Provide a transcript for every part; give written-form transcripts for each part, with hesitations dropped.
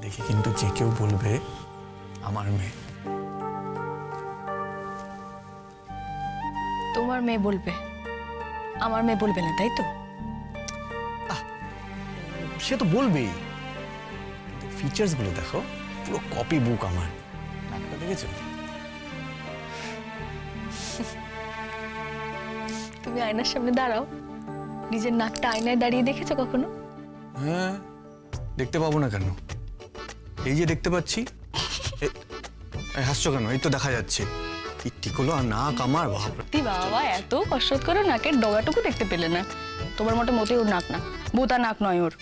দেখি কিন্তু যে কেউ বলবে আমার মেয়ে। তোমার মেয়ে বলবে, আমার মেয়ে বলবে না, তাই তো? সে তো বলবেই, ফিচার্স গুলো দেখো, পুরো কপি বুক আমার। নাকটা দেখেছো? তুমি আয়নার সামনে দাঁড়াও, নিজের নাকটা আয়নায় দাঁড়িয়ে দেখেছো কখনো? হ্যাঁ, দেখতে পাবো না কেন? এই যে দেখতে পাচ্ছি। হাসছো কেন? এই তো দেখা যাচ্ছে কি ঠিক হলো। আর নাক আমার, বাবা সত্যি বাবা, এত কসরত করে নাকের ডগাটুকু দেখতে পেলে না? তোমার মতো মোটেই ওর নাক না, বোতা নাক নয় ওর।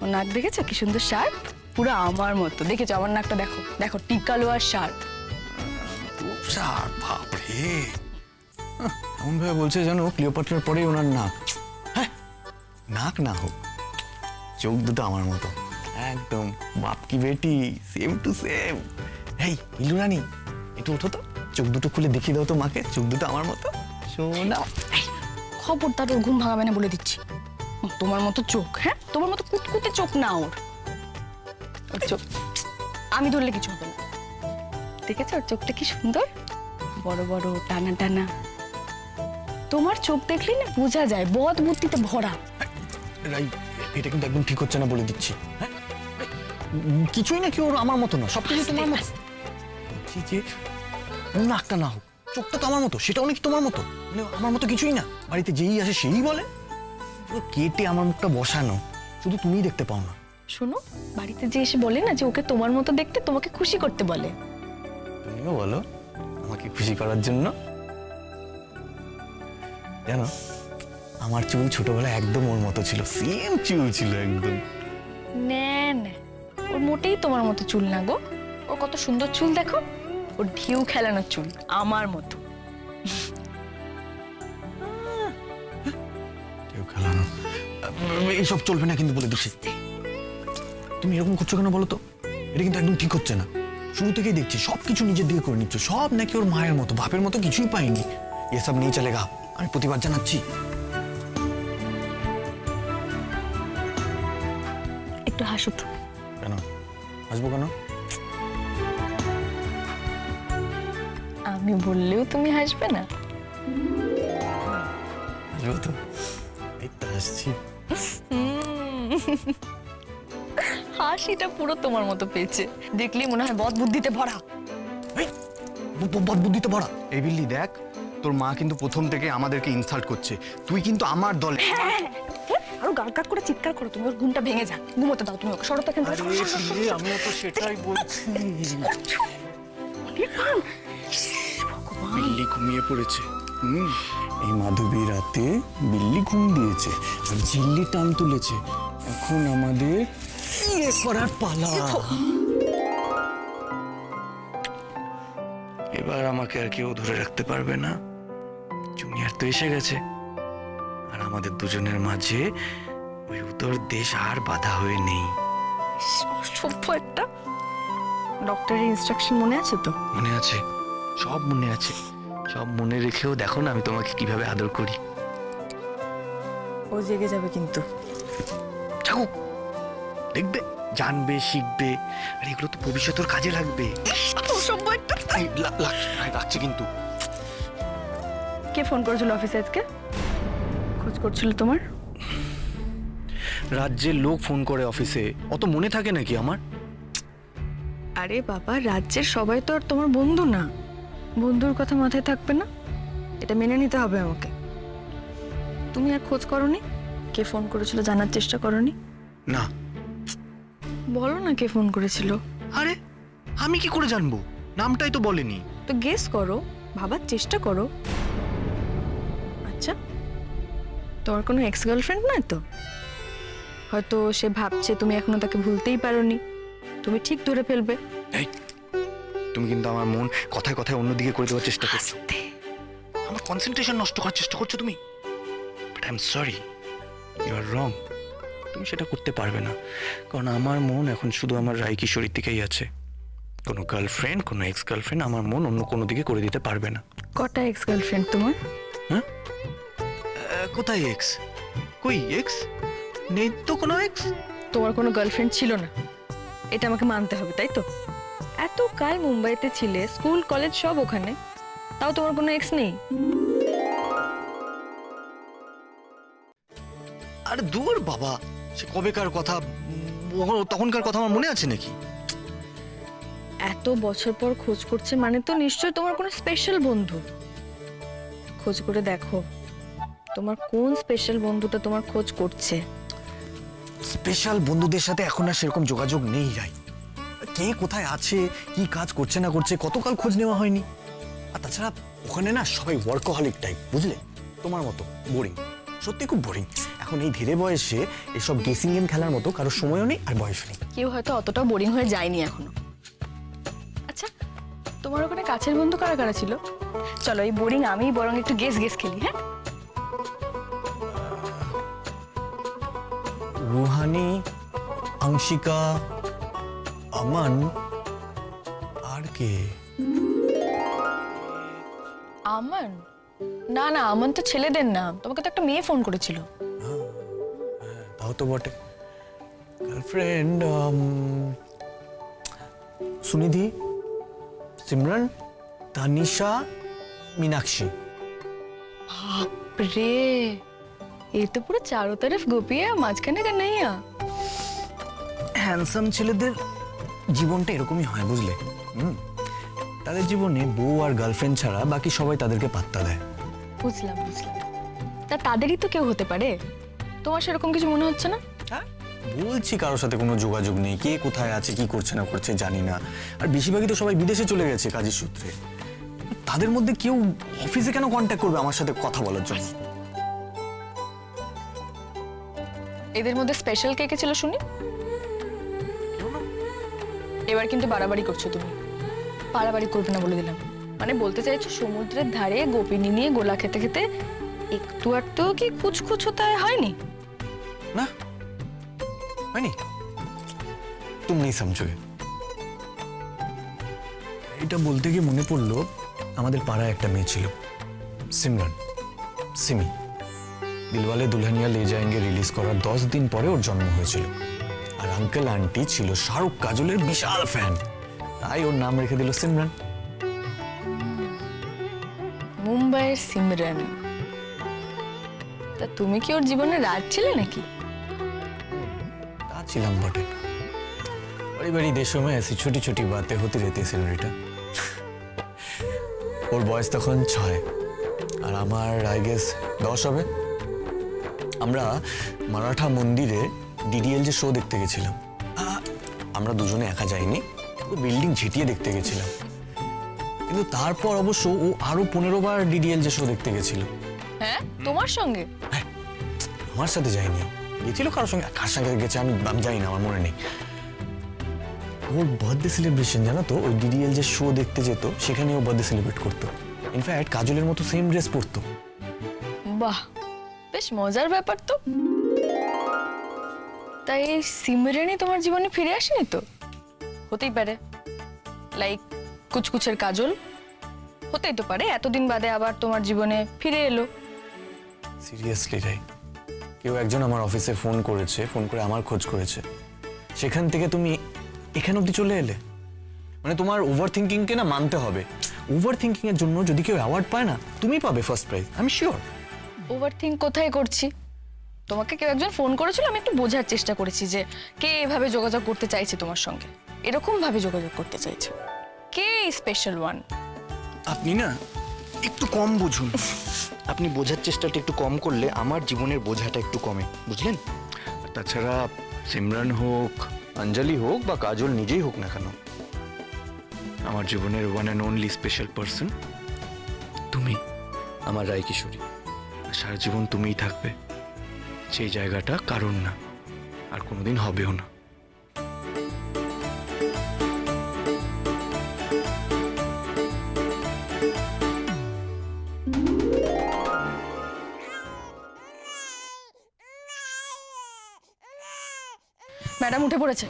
ওর নাক দেখেছো কি সুন্দর শার্প, পুরো আমার মতো। দেখেছো আমার নাকটা? দেখো দেখো, টিকালো আর শার্প। বাপরে, এমন ভাবে বলছে যেন ক্লিওপাট্রার পরেই ওনার নাক। হ্যাঁ, নাক না হোক, চোখ দুটো আমার মতো একদম। বাপ কি বেটি, সেম টু সেম। এই ইলু রানী, একটু ওঠো তো, চোখ দুটো খুলে দেখিয়ে দাও তো মাকে, চোখ দুটো আমার মতো। শোনা, খবরদার ওর ঘুম ভাঙাবে না বলে দিচ্ছি। তোমার মতো চোখ, হ্যাঁ তোমার মতো কুতকুতে চোখ না ওর। ওর চোখ আমি ধরলে কিছু হবে না। দেখেছো ওর চোখটা কি সুন্দর, বড় বড় টানা টানা। তোমার চোখ দেখলে না বোঝা যায় বদ বুদ্ধিতে ভরা। এটা কিন্তু একদম ঠিক হচ্ছে না বলে দিচ্ছি। হ্যাঁ, কিছুই নাকি ওর আমার মতো না, সবকিছু তোমার মতো। বলছি যে নাকটা না হোক, চোখটা তো আমার মতো, সেটাও নাকি তোমার মতো। মানে আমার মতো কিছুই না, বাড়িতে যেই আসে সেই বলে পুরো কেটে আমার মুখটা বসানো, শুধু তুমিই দেখতে পাও না। শোনো, বাড়িতে যে এসে বলে না যে ওকে তোমার মতো দেখতে, তোমাকে খুশি করতে বলে। তুমিও বলো আমাকে খুশি করার জন্য। জানো, আমার চুল ছোটবেলায় একদম ওর মতো ছিল, সেম চুল ছিল একদম। নেন, ওর মোটেই তোমার মতো চুল না গো। ওর কত সুন্দর চুল দেখো, ওর ঢেউ খেলানো চুল আমার মতো। কেউ খেলানো এইসব চলবে না কিন্তু বলে দিচ্ছি। তুমি এরকম করছো কেন বলো তো? এটা কিন্তু একদম ঠিক হচ্ছে না। শুরু থেকেই দেখছি সবকিছু নিজের দিকে করে নিচ্ছ, সব নাকি ওর মায়ের মতো, বাপের মতো কিছুই পাইনি। এসব নিয়ে চলেগা, আমি প্রতিবাদ জানাচ্ছি। একটু হাসো তো। কেন হাসবো কেন? আমি বললেও তুমি হাসবে না? হাসবো তো, এই তো হাসছি। হাসিটা পুরো তোমার মতো পেয়েছে, দেখলেই মনে হয় বদ বুদ্ধিতে ভরা। বদ বুদ্ধিতে ভরা। এই বিল্লি দেখ, তোর মা কিন্তু প্রথম থেকে আমাদেরকে ইনসাল্ট করছে। তুই কিন্তু আমার দলে। আরো গাল গাল করে চিৎকার করো, তুমি ওর ঘুমটা ভেঙে যাক, ঘুমোতে দাও তুমি ওকে। সরো তো এখান থেকে, সরো, সরো, সরো, সরো। আমিও তো সেটাই বলছি। ভগবান, বিল্লি ঘুমিয়ে পড়েছে। এই মাধবী রাতে বিল্লি ঘুম দিয়েছে আর ঝিল্লি টান তুলেছে। এখন আমাদের ইয়ে করার পালা। এবার আমাকে আর কেউ ধরে রাখতে পারবে না। জুনিয়র তো এসে গেছে, আর আমাদের দুজনের মাঝে ওই উত্তর দেশ আর বাধা হয়ে নেই। অসভ্য একটা। ডক্টরের ইনস্ট্রাকশন মনে আছে তো? মনে আছে, সব মনে আছে। সব মনে রেখেও দেখো না আমি তোমাকে কিভাবে আদর করি। ও জেগে যাবে কিন্তু। থাকুক, দেখবে, জানবে, শিখবে, আর এগুলো তো ভবিষ্যতের কাজে লাগবে। অসভ্য একটা। রাখছে কিন্তু। কে ফোন করেছিল অফিসে আজকে? খোঁজ করছিল তোমার? রাজ্যের লোক ফোন করে অফিসে, অত মনে থাকে নাকি আমার? আরে বাবা, রাজ্যের সবাই তো আর তোমার বন্ধু না, বন্ধুর কথা মাথায় থাকবে না? এটা মেনে নিতে হবে আমাকে। তুমি আর খোঁজ করোনি? কে ফোন করেছিল জানার চেষ্টা করোনি? না। বলো না কে ফোন করেছিল। আরে আমি কি করে জানবো? নামটাই তো বলেনি। তো গেস করো, ভাবার চেষ্টা করো। আচ্ছা, তোমার কোনো এক্স গার্লফ্রেন্ড নয় তো? হয়তো সে ভাবছে তুমি এখনো তাকে ভুলতেই পারোনি, তুমি ঠিক ধরে ফেলবে। এই, তুমি কিন্তু আমার মন কথায় কথায় অন্যদিকে করে দেওয়ার চেষ্টা করছো। আস্তে। আমার কনসেন্ট্রেশন নষ্ট করার চেষ্টা করছো তুমি। But I am sorry, you are wrong. তুমি সেটা করতে পারবে না, কারণ আমার মন এখন শুধু আমার রায় কিশোরীর দিকেই আছে। কোনো গার্লফ্রেন্ড, কোনো এক্স গার্লফ্রেন্ড আমার মন অন্য কোনো দিকে করে দিতে পারবে না। কটা এক্স গার্লফ্রেন্ড তোমার? হ্যাঁ, কোথায় এক্স? কই এক্স? নেই তো কোনো এক্স। তোমার কোনো গার্লফ্রেন্ড ছিল না, এটা আমাকে মানতে হবে, তাই তো? এত কাল মুম্বাইতে ছিলে, স্কুল কলেজ সব ওখানে, তাও তোমার কোনো এক্স নেই? আরে দূর বাবা, সে কবেকার কথা, তখনকার কথা আমার মনে আছে নাকি? এত বছর পর খোঁজ করছে মানে তো নিশ্চয়ই তোমার কোনো স্পেশাল বন্ধু। খোঁজ করে দেখো তোমার কোন স্পেশাল বন্ধুটা তোমার খোঁজ করছে। স্পেশাল বন্ধুদের সাথে এখন আর সেরকম যোগাযোগ নেই রাই। কে কোথায় আছে, কি কাজ করছে না করছে, কতকাল খোঁজ নেওয়া হয়নি। আর তাছাড়া ওখানে না সবাই ওয়ার্কহলিক টাইপ, বুঝলে? তোমার মতো বোরিং, সত্যি খুব বোরিং। এখন এই ধীরে বয়সে এসব গেসিং গেম খেলার মতো কারো সময়ও নেই আর বয়স নেই। কেউ হয়তো অতটা বোরিং হয়ে যায়নি এখনো। আচ্ছা, তোমার ওখানে কাছের বন্ধু কারা কারা ছিল? চলো এই বোরিং আমি বরং একটু গেস গেস খেলি। হ্যাঁ, রুহানি, আংশিকা, আমান, আর কে? আমান? না না, আমান তো ছেলেদের নাম। তোমাকে তো একটা মেয়ে ফোন করেছিল। তাও তো বটে। গার্লফ্রেন্ড সুনিধি, সিমরন, তানিশা, মীনাক্ষী। রে, ये तो पूरा चारों तरफ गोपी है, মাঝখানে का नहीं है। হ্যান্ডসাম ছেলেদের জীবনটা এরকমই হয়, বুঝলে? তাদের জীবনে বউ আর গার্লফ্রেন্ড ছাড়া বাকি সবাই তাদেরকে পাত্তা দেয়। বুঝলাম বুঝলাম। তা তাদেরই তো কেউ হতে পারে। তোমার সেরকম কিছু মনে হচ্ছে না? বলছি কারোর সাথে কোনো যোগাযোগ নেই, কে কোথায় আছে কি করছে না করছে জানি না। আর বেশিরভাগই তো সবাই বিদেশে চলে গেছে কাজের সূত্রে। তাদের মধ্যে কেউ অফিসে কেন কন্ট্যাক্ট করবে আমার সাথে কথা বলার জন্য? এদের মধ্যে স্পেশাল কে কে ছিল শুনি? এবার কিন্তু বাড়াবাড়ি করছো তুমি। বাড়াবাড়ি করবে না বলে দিলাম। মানে বলতে চাইছো সমুদ্রের ধারে গোপিনী নিয়ে গোলা খেতে খেতে একটু একটু কি কুচকুচ হতে হয়নি? না হয়নি, তুমি নেই সমঝোগে। এটা বলতে গিয়ে মনে পড়লো, আমাদের পাড়ায় একটা মেয়ে ছিল, সিমরন, সিমি। দিলওয়ালে দুলহানিয়া লে যায়েঙ্গে রিলিজ করার 10 দিন পরে ওর জন্ম হয়েছিল। আর আঙ্কেল আন্টি ছিল শাহরুখ কাজলের বিশাল ফ্যান, তাই ওর নাম রেখে দিল সিমরন। মুম্বাইয়ের সিমরন। তা তুমি কি ওর জীবনে রাজ ছিলে নাকি? তা ছিলাম বটে। बड़ी बड़ी देशों में ऐसी छोटी छोटी बातें होती रहती है सिनोरिटा। ওর বয়স তখন 6 আর আমার আই গেস 10 হবে। আমরা মারাঠা মন্দিরে ডিডিএল যে শো দেখতে গেছিলাম। আমরা দুজনে একা যাইনি, পুরো বিল্ডিং ঝিটিয়ে দেখতে গেছিলাম। কিন্তু তারপর অবশ্য ও আরো 15 বার ডিডিএল যে শো দেখতে গেছিল। হ্যাঁ, তোমার সঙ্গে? হ্যাঁ, আমার সাথে যাইনি, গেছিল কারোর সঙ্গে। কার সঙ্গে গেছে আমি জানি না, আমার মনে নেই। ওর বার্থডে সেলিব্রেশন জানো তো, ওই ডিডিএল যে শো দেখতে যেত সেখানে ও বার্থডে সেলিব্রেট করতো। ইনফ্যাক্ট কাজলের মতো সেম ড্রেস পরতো। বাহ, বেশ মজার ব্যাপার তো। তাই এই সিমরনই তোমার জীবনে ফিরে আসেনি তো? হতেই পারে, লাইক কুচকুচের কাজল হতেই তো পারে এতদিন বাদে আবার তোমার জীবনে ফিরে এলো। সিরিয়াসলি রাই, কেউ একজন আমার অফিসে ফোন করেছে, ফোন করে আমার খোঁজ করেছে। সেখান থেকে তুমি এখানে অবধি চলে এলে। মানে তোমার ওভার থিঙ্কিংকে না মানতে হবে। ওভার থিঙ্কিং এর জন্য যদি কেউ অ্যাওয়ার্ড পায় না, তুমি পাবে ফার্স্ট প্রাইজ, আমি শিওর। ওভার থিঙ্ক কোথায় করছি? তোমাকে কেউ একজন ফোন করেছিল, আমি একটু বোঝার চেষ্টা করেছি যে কে এভাবে যোগাযোগ করতে চাইছে তোমার সঙ্গে, এরকম ভাবে যোগাযোগ করতে চাইছে। কে স্পেশাল ওয়ান? আপনি না একটু কম বুঝুন। আপনি বোঝার চেষ্টাটা একটু কম করলে আমার জীবনের বোঝাটা একটু কমে, বুঝলেন? আর তাছাড়া সিমরান হোক, অঞ্জলি হোক বা কাজল নিজেই হোক না কেন, আমার জীবনের one and only special person তুমি, আমার রায় কিশোরী। আর সারা জীবন তুমিই থাকবে, সেই জায়গাটা কারণ না, আর কোনোদিন হবেও না। ম্যাডাম উঠে পড়েছে।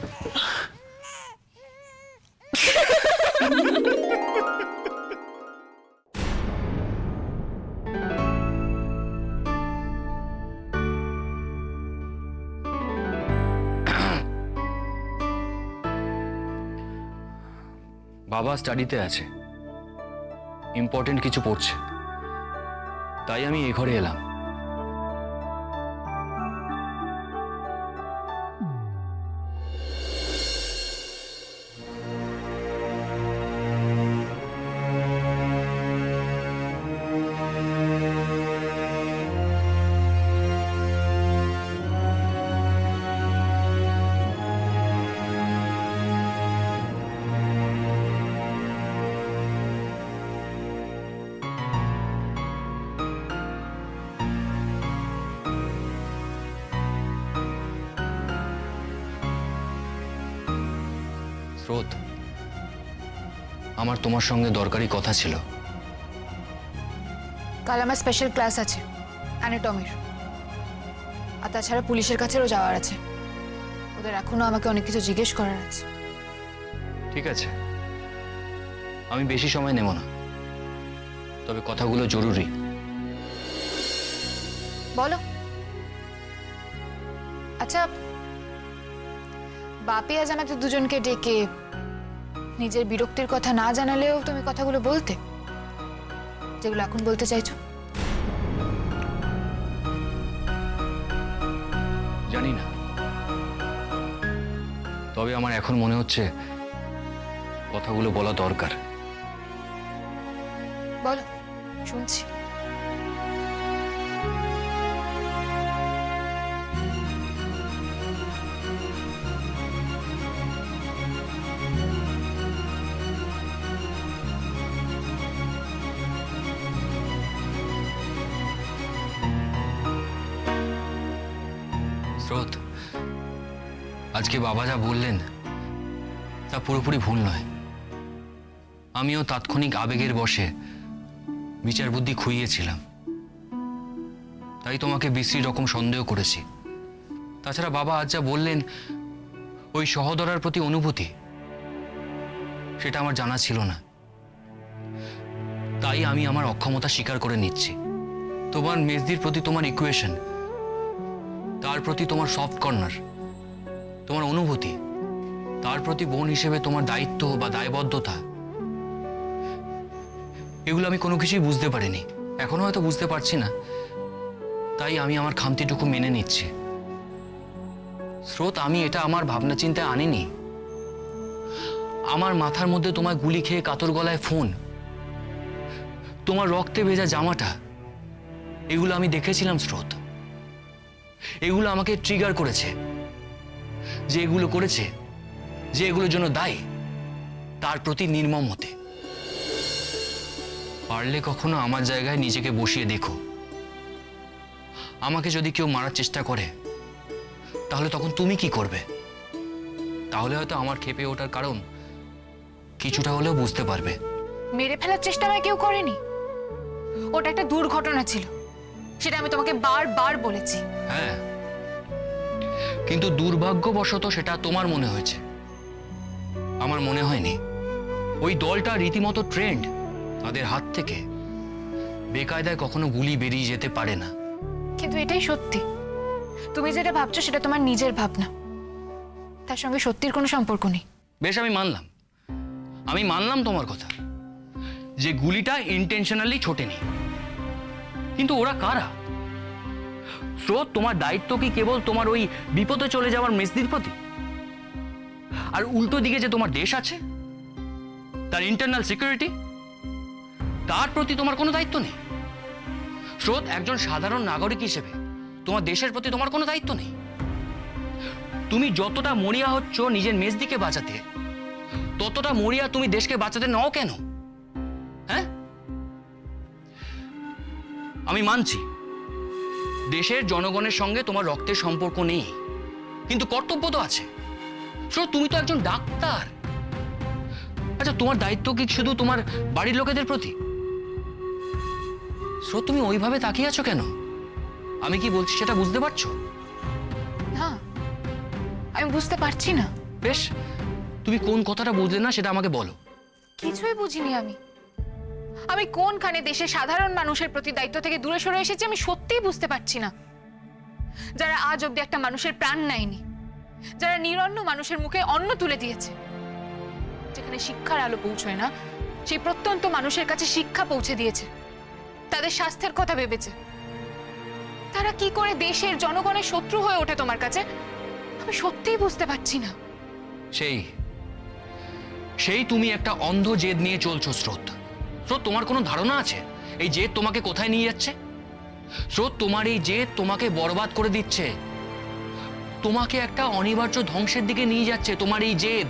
বাবা স্টাডিতে আছে, ইম্পর্টেন্ট কিছু পড়ছে, তাই আমি এ ঘরে এলাম। স্রোত, আমার তোমার সঙ্গে দরকারি কথা ছিল। কাল আমার স্পেশাল ক্লাস আছে অ্যানাটমির, আর তাছাড়া পুলিশের কাছেও যাওয়ার আছে। ওদের এখনো আমাকে অনেক কিছু জিজ্ঞেস করার আছে। ঠিক আছে, আমি বেশি সময় নেব না, তবে কথাগুলো জরুরি। বলো। আচ্ছা, বাপি আজ আমাদের দুজনকে ডেকে নিজের বিরক্তির কথা না জানালেও তুমি কথাগুলো বলতে, যেগুলো এখন বলতে চাইছো। জানি না, তবে আমার এখন মনে হচ্ছে কথাগুলো বলা দরকার। বলো, শুনছি। স্রোত, আজকে বাবা যা বললেন তা পুরোপুরি ভুল নয়। আমিও তাৎক্ষণিক আবেগের বশে বিচার বুদ্ধি খুইয়েছিলাম, তাই তোমাকে বিশ্রী রকম সন্দেহ করেছি। তাছাড়া বাবা আজ যা বললেন ওই সহোদরার প্রতি অনুভূতি, সেটা আমার জানা ছিল না, তাই আমি আমার অক্ষমতা স্বীকার করে নিচ্ছি। তোমার মেজদির প্রতি তোমার ইকুয়েশন, তার প্রতি তোমার সফট কর্নার, তোমার অনুভূতি, তার প্রতি বোন হিসেবে তোমার দায়িত্ব বা দায়বদ্ধতা, এগুলো আমি কোনো কিছুই বুঝতে পারিনি, এখনো হয়তো বুঝতে পারছি না, তাই আমি আমার খামতিটুকু মেনে নিচ্ছি। স্রোত, আমি এটা আমার ভাবনা চিন্তায় আনিনি। আমার মাথার মধ্যে তোমার গুলি খেয়ে কাতর গলায় ফোন, তোমার রক্তে ভেজা জামাটা, এগুলো আমি দেখেছিলাম স্রোত। এগুলো আমাকে ট্রিগার করেছে, যে এগুলো করেছে, যে এগুলোর জন্য দায়ী, তার প্রতি নির্মম হতে। পারলে কখনো আমার জায়গায় নিজেকে বসিয়ে দেখো। আমাকে যদি কেউ মারার চেষ্টা করে, তাহলে তখন তুমি কি করবে? তাহলে হয়তো আমার ক্ষেপে ওঠার কারণ কিছুটা হলেও বুঝতে পারবে। মেরে ফেলার চেষ্টা আমায় কেউ করেনি, ওটা একটা দুর্ঘটনা ছিল, সেটা আমি তোমাকে বারবার বলেছি। হ্যাঁ, কিন্তু দুর্ভাগ্যবশত সেটা তোমার মনে হয়েছে, আমার মনে হয়নি। ওই দলটা রীতিমতো ট্রেন্ড, তাদের হাত থেকে বেকায়দায় কখনো গুলি বেরিয়ে যেতে পারে না। কিন্তু এটাই সত্যি, তুমি যেটা ভাবছো সেটা তোমার নিজের ভাবনা, তার সঙ্গে সত্যির কোনো সম্পর্ক নেই। বেশ, আমি মানলাম তোমার কথা, যে গুলিটা ইন্টেনশনালি ছোটেনি, কিন্তু ওরা কারা? স্রোত, তোমার দায়িত্ব কি কেবল তোমার ওই বিপদে চলে যাওয়ার মেজদির প্রতি? আর উল্টো দিকে যে তোমার দেশ আছে, তার ইন্টারনাল সিকিউরিটি, তার প্রতি তোমার কোনো দায়িত্ব নেই? স্রোত, একজন সাধারণ নাগরিক হিসেবে তোমার দেশের প্রতি তোমার কোনো দায়িত্ব নেই? তুমি যতটা মরিয়া হচ্ছ নিজের মেজদিকে বাঁচাতে, ততটা মরিয়া তুমি দেশকে বাঁচাতে নাও কেন? হ্যাঁ, আমি মানছি দেশের জনগণের সঙ্গে তোমার রক্তের সম্পর্ক নেই, কিন্তু কর্তব্য তো আছে। স্রোত, তুমি তো একজন ডাক্তার। আচ্ছা, তোমার দায়িত্ব কি শুধু তোমার বাড়ির লোকেদের প্রতি? স্রোত, তুমি ওইভাবে তাকিয়ে আছো কেন? আমি কি বলছি সেটা বুঝতে পারছো? না, আমি বুঝতে পারছি না। বেশ, তুমি কোন কথাটা বুঝলে না সেটা আমাকে বলো। কিছুই বুঝিনি আমি কোনখানে দেশের সাধারণ মানুষের প্রতি দায়িত্ব থেকে দূরে সরে এসেছি আমি সত্যিই বুঝতে পারছি না। যারা আজ অব্দি একটা মানুষের প্রাণ নেয়নি, যারা নিরন্ন মানুষের মুখে অন্ন তুলে দিয়েছে, যেখানে শিক্ষার আলো পৌঁছয় না, সেই প্রত্যন্ত মানুষের কাছে শিক্ষা পৌঁছে দিয়েছে, তাদের স্বাস্থ্যের কথা ভেবেছে। তারা কি করে দেশের জনগণের শত্রু হয়ে ওঠে তোমার কাছে, আমি সত্যিই বুঝতে পারছি না। সেই সেই তুমি একটা অন্ধ জেদ নিয়ে চলছো স্রোত। স্রোত, তোমার কোনো ধারণা আছে এই জেদ তোমাকে কোথায় নিয়ে যাচ্ছে? স্রোত, তোমার এই জেদ তোমাকে বরবাদ করে দিচ্ছে, তোমাকে একটা অনিবার্য ধ্বংসের দিকে নিয়ে যাচ্ছে তোমার এই জেদ।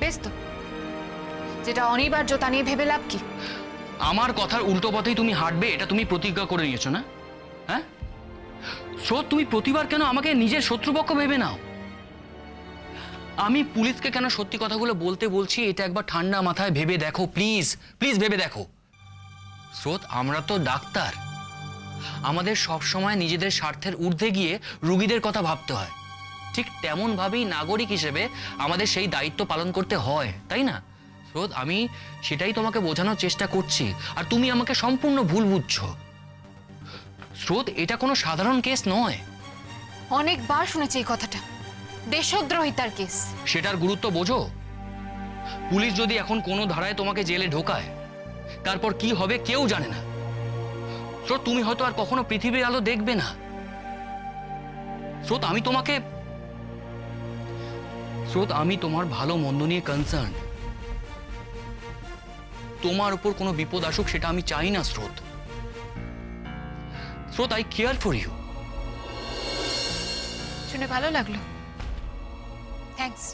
বেশ তো, যেটা অনিবার্য তা নিয়ে ভেবে লাভ কি? আমার কথার উল্টো পথেই তুমি হাঁটবে এটা তুমি প্রতিজ্ঞা করে নিয়েছো না? হ্যাঁ স্রোত, তুমি প্রতিবার কেন আমাকে নিজের শত্রুপক্ষ ভেবে নাও? আমি পুলিশকে কেন সত্যি কথাগুলো বলতে বলছি এটা একবার ঠান্ডা মাথায় ভেবে দেখো, প্লিজ প্লিজ ভেবে দেখো। স্রোত, আমরা তো ডাক্তার, আমাদের সব সময় নিজেদের স্বার্থের ঊর্ধ্বে গিয়ে রোগীদের কথা ভাবতে হয়। ঠিক তেমন ভাবেই নাগরিক হিসেবে আমাদের সেই দায়িত্ব পালন করতে হয়, তাই না? স্রোত, আমি সেটাই তোমাকে বোঝানোর চেষ্টা করছি, আর তুমি আমাকে সম্পূর্ণ ভুল বুঝছো। স্রোত, এটা কোনো সাধারণ কেস নয়। অনেকবার শুনেছি এই কথাটা, দেশদ্রোহিতার কেস। সেটার গুরুত্ব বোঝো? পুলিশ যদি এখন কোনো ধারায় তোমাকে জেলে ঢোকায়, তারপর কি হবে কেউ জানে না। স্রোত, তুমি হয়তো আর কখনো পৃথিবীর আলো দেখবে না। স্রোত, আমি তোমার ভালো মন্দ নিয়ে কনসার্ন। তোমার উপর কোনো বিপদ আসুক সেটা আমি চাই না স্রোত। স্রোত, আই কেয়ার ফর ইউ। শুনে ভালো লাগলো, thanks.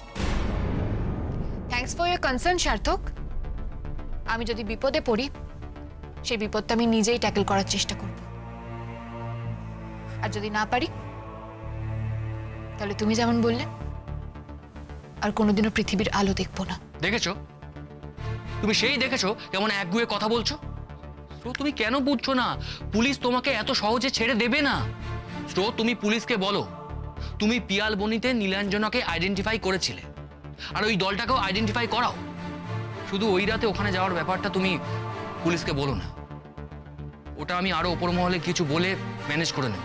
Thanks for your concern সার্থক। আমি যদি বিপদে পড়ি, সেই বিপদটা আমি নিজেই ট্যাকল করার চেষ্টা করব, আর যদি না পারি তাহলে তুমি যেমন বললে আর কোনোদিনও পৃথিবীর আলো দেখবো না। দেখেছো? তুমি সেই দেখেছো কেমন একগুয়ে কথা বলছো? স্রোত, তুমি কেন বুঝছো না পুলিশ তোমাকে এত সহজে ছেড়ে দেবে না? স্রোত, তুমি পুলিশকে বলো তুমি পিয়ালবনিতে নীলাঞ্জনাকে আইডেন্টিফাই করেছিলে, আর ওই দলটাকেও আইডেন্টিফাই করাও। শুধু ওই রাতে ওখানে যাওয়ার ব্যাপারটা তুমি পুলিশকে বলো না, ওটা আমি আরো ওপর মহলে কিছু বলে ম্যানেজ করে নেব।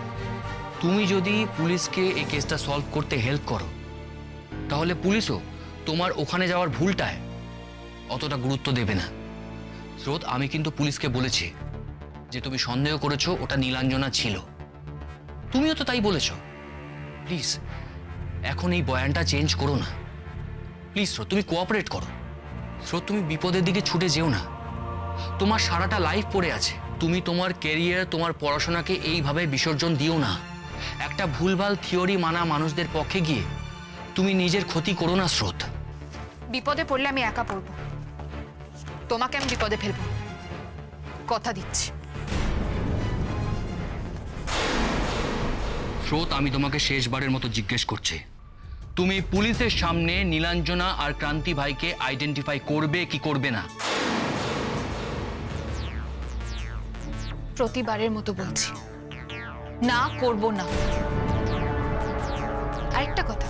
তুমি যদি পুলিশকে এই কেসটা সলভ করতে হেল্প করো, তাহলে পুলিশও তোমার ওখানে যাওয়ার ভুলটায় অতটা গুরুত্ব দেবে না। স্রোত, আমি কিন্তু পুলিশকে বলেছি যে তুমি সন্দেহ করেছো ওটা নীলাঞ্জনা ছিল, তুমিও তো তাই বলেছো। প্লিজ এখন এই বয়ানটা চেঞ্জ করো না, প্লিজ স্রোত, তুমি কোঅপারেট করো। স্রোত, তুমি বিপদের দিকে ছুটে যেও না, তোমার সারাটা লাইফ পড়ে আছে। তুমি তোমার ক্যারিয়ার, তোমার পড়াশোনাকে এইভাবে বিসর্জন দিও না। একটা ভুলভাল থিওরি মানা মানুষদের পক্ষে গিয়ে তুমি নিজের ক্ষতি করো না স্রোত। বিপদে পড়লে আমি একা পড়বো, তোমাকে আমি বিপদে ফেলবো, কথা দিচ্ছি। স্রোত, আমি তোমাকে শেষবারের মতো জিজ্ঞেস করছি, তুমি পুলিশের সামনে নীলাঞ্জনা আর ক্রান্তি ভাইকে আইডেন্টিফাই করবে কি করবে না? প্রতিবারের মতো বলছি, না, করব না। আরেকটা কথা,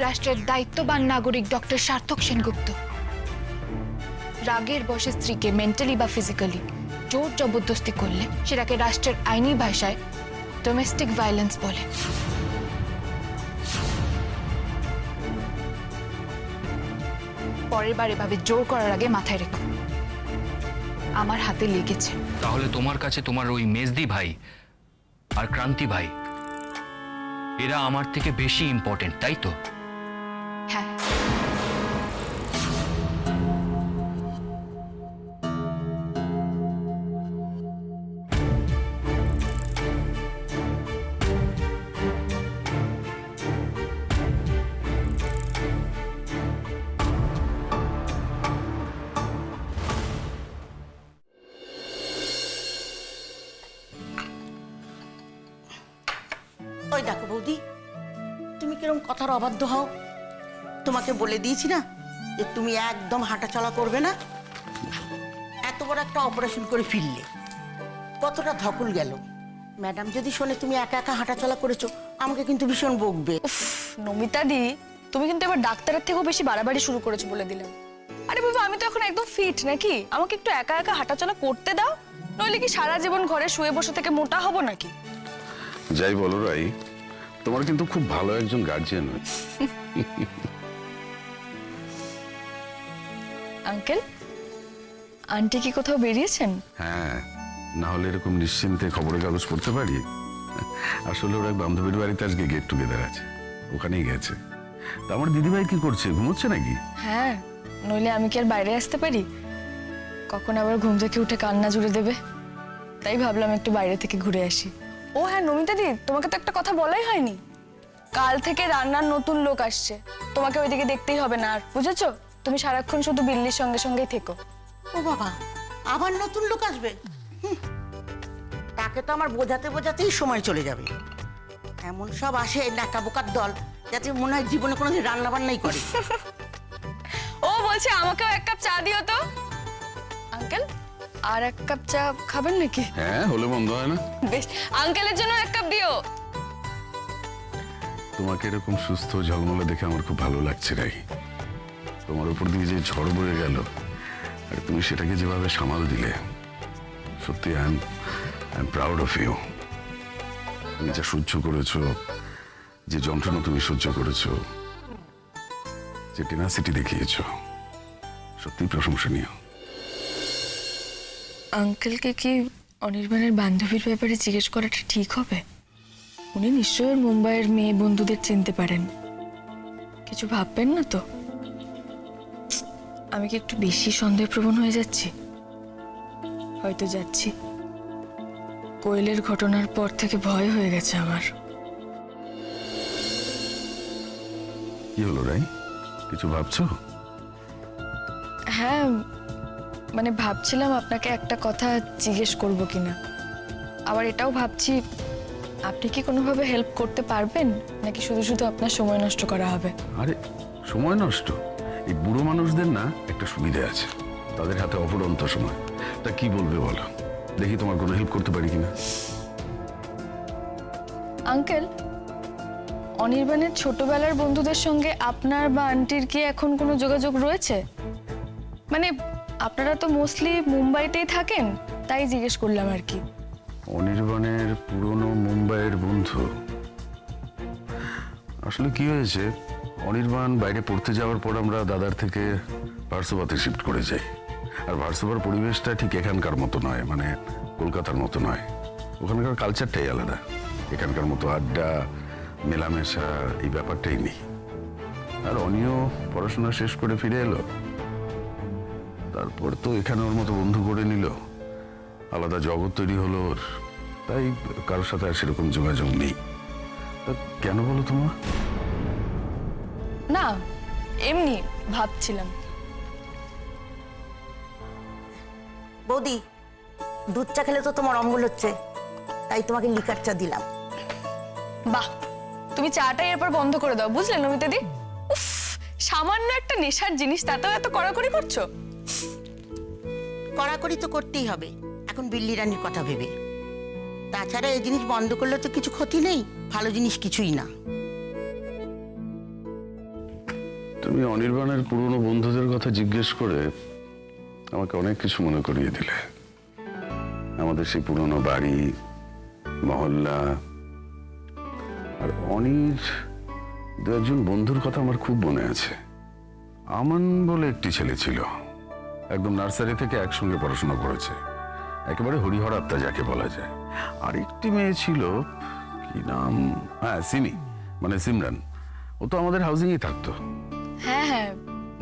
রাষ্ট্রের দায়িত্ববান নাগরিক ডক্টর সার্থক সেনগুপ্ত রাগের বশে স্ত্রীকে মেন্টালি বা ফিজিক্যালি জোর জবরদস্তি করলে সেটাকে রাষ্ট্রের আইনি ভাষায় ডোমেস্টিক ভায়োলেন্স বলে। পরের বার এভাবে জোর করার আগে মাথায় রেখো, আমার হাতে লেগেছে। তাহলে তোমার কাছে তোমার ওই মেজদি ভাই আর ক্রান্তি ভাই এরা আমার থেকে বেশি ইম্পর্টেন্ট, তাই তো? হ্যাঁ, ওই দেখো বৌদি, তুমি কিরকম কথার অবাধ্য হও। তোমাকে বলে দিয়েছি না যে তুমি একদম হাঁটাচলা করবে না। এত বড় একটা অপারেশন করে ফিরলে, কতটা ধকল গেল। ম্যাডাম যদি শোনে তুমি একা একা হাঁটাচলা করেছো, আমাকে কিন্তু ভীষণ বকবে। নমিতা দি, তুমি কিন্তু এবার ডাক্তারের থেকেও বেশি বাড়াবাড়ি শুরু করেছো বলে দিলাম। আরে বাবা, আমি তো এখন একদম ফিট নাকি? আমাকে একটু একা একা হাঁটাচলা করতে দাও, নইলে কি সারা জীবন ঘরে শুয়ে বসে থেকে মোটা হব নাকি? যাই বলো রাই, তোমার কিন্তু খুব ভালো একজন গার্জিয়ান। আঙ্কেল, আন্টি কি কোথাও বেরিয়েছেন? হ্যাঁ, না হলে এরকম নিশ্চিন্তে খবরের কাগজ পড়তে পারি? আসলে ওর এক বান্ধবীর বাড়িতে আজকে গেট টুগেদার আছে, ওখানেই গেছে। তা আমার দিদিভাই কি করছে, ঘুমোচ্ছে নাকি? হ্যাঁ, নইলে আমি কি আর বাইরে আসতে পারি? কখন আবার ঘুম থেকে উঠে কান্না জুড়ে দেবে, তাই ভাবলাম একটু বাইরে থেকে ঘুরে আসি। ও হ্যাঁ নমিতা দি, তোমাকে তো একটা কথা বলাই হয়নি। কাল থেকে রান্নার নতুন লোক আসছে, তোমাকে ওইদিকে দেখতেই হবে না আর, বুঝেছো? তুমি সারাক্ষণ শুধু বিল্লির সঙ্গে সঙ্গেই থেকো। ও বাবা, আবার নতুন লোক আসবে? তাকে তো আমার বোঝাতে বোঝাতেই সময় চলে যাবে। এমন সব আসে নাকা বোকার দল, যাতে মনে হয় জীবনে কোনোদিন রান্না বান্নাই করে। ও বলছে আমাকেও এক কাপ চা দিও তো। আঙ্কেল, আর এক কাপ চা খাবেন নাকি? হ্যাঁ, হলে মন্দ হয় না। বেশ, আঙ্কেলের জন্য এক কাপ দিও। তোমাকে এরকম সুস্থ ঝলমলে দেখে আমার খুব ভালো লাগছে রাই। তোমার উপর দিয়ে যে ঝড় বয়ে গেল, আর তুমি সেটাকে যেভাবে সামাল দিলে, সত্যি I am proud of you. তুমি যা সহ্য করেছো, যে যন্ত্রণা তুমি সহ্য করেছো, যে টেনাসিটি দেখিয়েছো, সত্যি প্রশংসনীয়। আঙ্কেলকে কি অনির্বাণের বান্ধবীর ব্যাপারে জিজ্ঞেস করাটা ঠিক হবে? উনি নিশ্চয়ই মুম্বাইয়ের মেয়ে বন্ধুদের চিনতে পারেন, কিছু ভাববেন না তো? আমি কি একটু বেশি সন্দেহপ্রবণ হয়ে যাচ্ছি? হয়তো যাচ্ছি। কোয়েলের ঘটনার পর থেকে ভয় হয়ে গেছে আমার। কি হলো রাই, কিছু ভাবছো? হ্যাঁ, মানে ভাবছিলাম আপনাকে একটা কথা জিজ্ঞেস করব কিনা। আবার এটাও ভাবছি, আপনি কি কোনোভাবে হেল্প করতে পারবেন, নাকি শুধু শুধু আপনার সময় নষ্ট করা হবে? আরে সময় নষ্ট? এই বুড়ো মানুষদের না একটা সুবিধা আছে, তাদের হাতে অপরন্ত সময়। তা কি বলবে বলো, দেখি তোমার কোনো হেল্প করতে পারি কিনা। আঙ্কেল, অনির্বাণের ছোটবেলার বন্ধুদের সঙ্গে আপনার বা আন্টির কি এখন কোনো যোগাযোগ রয়েছে? মানে আপনারা তো মোস্টলি মুম্বাইতেই থাকেন, তাই জিজ্ঞেস করলাম আর কি। অনির্বাণের পুরনো মুম্বাইয়ের বন্ধু? আসলে কি হয়েছে, অনির্বাণ বাইরে পড়তে যাওয়ার পর আমরা দাদার থেকে ভার্সোভাতে শিফট করে যাই। আর ভার্সোভার পরিবেশটা ঠিক এখানকার মতো নয়, মানে কলকাতার মতো নয়। ওখানকার কালচারটাই আলাদা। এখানকার মতো আড্ডা মেলামেশা এই ব্যাপারটাই নেই। আর অনিও পড়াশোনা শেষ করে ফিরে এলো, তারপর তো এখানে ওর মতো বন্ধু করে নিল, আলাদা জগৎ তৈরি হলো ওর। তাই কারোর সাথে আর সেরকম যোগাযোগ নেই। তা কেন বলো তোমার? না, এমনি ভাবছিলাম। বৌদি, দুধ চা খেলে তো তোমার অম্বল হচ্ছে, তাই তোমাকে লিকার চা দিলাম। বাহ, তুমি চাটা এরপর বন্ধ করে দাও, বুঝলে নমিতা দি? উফ, সামান্য একটা নেশার জিনিস, তাতেও এত কড়াকড়ি করছো। কড়াকড়ি তো করতেই হবে এখন বিল্লি রানীর কথা ভেবে। তাছাড়া এই জিনিস বন্ধ করলে তো কিছু ক্ষতি নেই, ভালো জিনিস কিছুই না। তুমি অনির্বাণের পুরনো বন্ধুদের কথা জিজ্ঞেস করে আমাকে অনেক কিছু মনে করিয়ে দিলে। আমাদের সেই পুরনো বাড়ি, মহল্লা, আর অনির দু একজন বন্ধুর কথা আমার খুব মনে আছে। আমান বলে একটি ছেলে ছিল, একদম নার্সারি থেকে একসঙ্গে পড়াশোনা করেছে, একেবারে হরিহর আত্মা যাকে বলা যায়। আর একটি মেয়ে ছিল, কি নাম, হ্যাঁ সিমি, মানে সিমরান। ও তো আমাদের হাউজিংয়ে থাকতো। হ্যাঁ হ্যাঁ,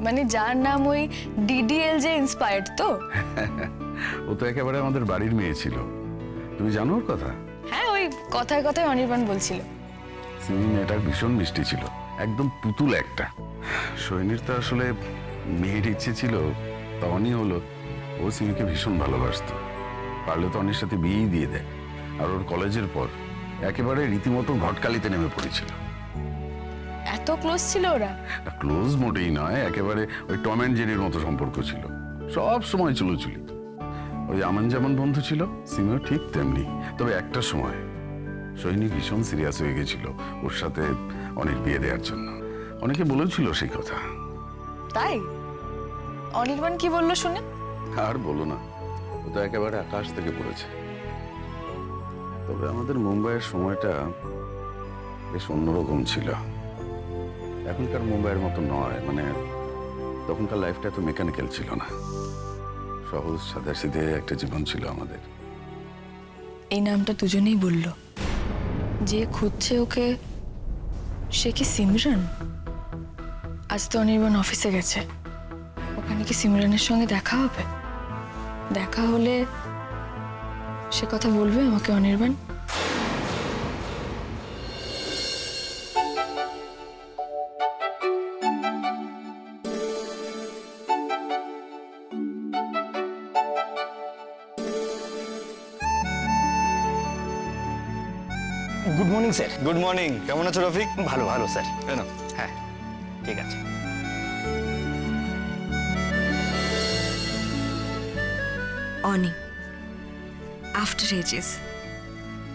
মানে যার নাম ওই ডিডিএল যে ইন্সপায়ার্ড তো। ও তো একেবারে আমাদের বাড়ির মেয়ে ছিল। তুমি জানো ওর কথা? হ্যাঁ, ওই কথায় কথায় অনির্বাণ বলছিল। সিমি মেয়েটা ভীষণ মিষ্টি ছিল, একদম পুতুল একটা। সৈনির তো আসলে মেয়ের ইচ্ছে ছিল, তা অনি হলো। ও সিমিকে ভীষণ ভালোবাসতো, পারলে তো অনির সাথে বিয়েই দিয়ে দেয়। আর ওর কলেজের পর একেবারে রীতিমতো ঘটকালিতে নেমে পড়েছিল। এত ক্লোজ ছিল ওরা? ক্লোজ মোটেই নয়, একেবারে ওই টম অ্যান্ড জেরির মতো সম্পর্ক ছিল, সব সময় চুলোচুলি। ওই আমান যেমন বন্ধু ছিল, সিমিও ঠিক তেমনি। তবে একটা সময় সৈনী ভীষণ সিরিয়াস হয়ে গেছিল ওর সাথে অনেক বিয়ে দেওয়ার জন্য। অনেকে বলেছিল সেই কথা। তাই? অনির্বাণ কি বললো শুনে? আর বলো না, ও তো একেবারে আকাশ থেকে পড়েছে। তবে আমাদের মুম্বাইয়ের সময়টা বেশ অন্যরকম ছিল, এখনকার মুম্বাইয়ের মতো নয়। মানে তখনকার লাইফটা এত মেকানিক্যাল ছিল না, সহজ সাদাসিধে একটা জীবন ছিল আমাদের। এই নামটা দুজনেই বলল। যে খুঁজছে ওকে সে কি সিমরান? আজ তো অনির্বাণ অফিসে গেছে, ওখানে কি সিমরানের সঙ্গে দেখা হবে? দেখা হলে সে কথা বলবে আমাকে Anirban? Good morning sir. Good morning, কেমন আছো রফিক? ভালো ভালো স্যার। কেন? হ্যাঁ ঠিক আছে। অনি, আফটার এজেস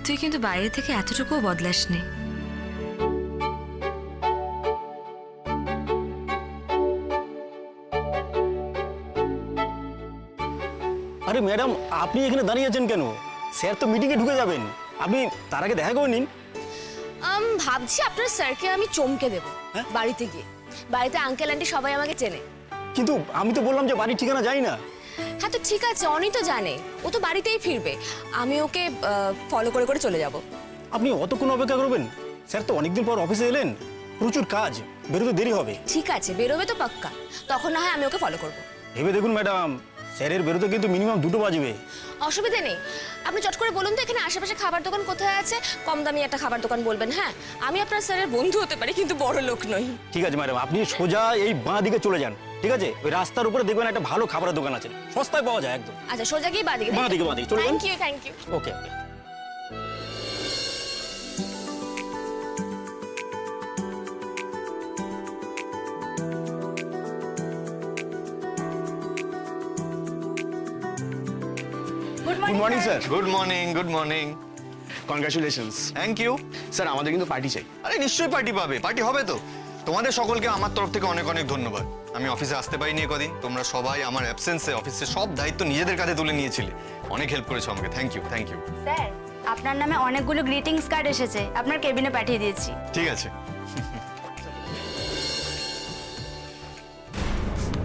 তুই কিন্তু বাইরে থেকে এতটুকুও বদলাসনি। আরে ম্যাডাম, আপনি এখানে দাঁড়িয়ে আছেন কেন? স্যার তো মিটিংয়ে ঢুকে যাবেন, আপনি তার আগে দেখা করে নিন। ভাবছি আপনার স্যারকে আমি চমকে দেবো বাড়িতে গিয়ে। বাড়িতে আঙ্কেল আন্টি সবাই আমাকে চেনে। কিন্তু আমি তো বললাম যে বাড়ির ঠিকানা যাই না। হ্যাঁ তো ঠিক আছে, অনি তো জানে, ও তো বাড়িতেই ফিরবে। আমি ওকে ফলো করে করে চলে যাব। আপনি অতক্ষণ অপেক্ষা করবেন? স্যার তো অনেকদিন পর অফিসে এলেন, প্রচুর কাজ, বেরোতে দেরি হবে। ঠিক আছে, বেরোবে তো পাক্কা, তখন না হয় আমি ওকে ফলো করব। ভেবে দেখুন ম্যাডাম, স্যারের বেরোতে কিন্তু মিনিমাম 2টো বাজবে। অসুবিধা নেই, আপনি চট করে বলুন তো এখানে আশেপাশে খাবার দোকান কোথায় আছে, কম দামি একটা খাবার দোকান বলবেন। হ্যাঁ, আমি আপনার স্যারের বন্ধু হতে পারি কিন্তু বড় লোক নই। ঠিক আছে ম্যাডাম, আপনি সোজা এই বাঁ দিকে চলে যান, ঠিক আছে? ওই রাস্তার উপরে দেখবেন একটা ভালো খাবারের দোকান আছে, সস্তায় পাওয়া যায় একদম। আচ্ছা, সোজা গিয়ে বাদিকে বাঁ দিকে চলে যান। Thank you. Okay okay. Good morning sir. Good morning, good morning. Congratulations. Thank you sir আমাদের কিন্তু পার্টি চাই। আরে নিশ্চয়ই পার্টি পাবে, পার্টি হবে তো। তোমাদের সকলকে আমার তরফ থেকে অনেক অনেক ধন্যবাদ। আমি অফিসে আসতে পারিনি কদিন, তোমরা সবাই আমার অ্যাবসেন্সে অফিসের সব দায়িত্ব নিজেদের কাঁধে তুলে নিয়েছিলে, অনেক হেল্প করেছো আমাকে। Thank you, thank you. Sir, আপনার নামে অনেকগুলো গ্রিটিংস কার্ড এসেছে, আপনার কেবিনে পাঠিয়ে দিয়েছি। ঠিক আছে।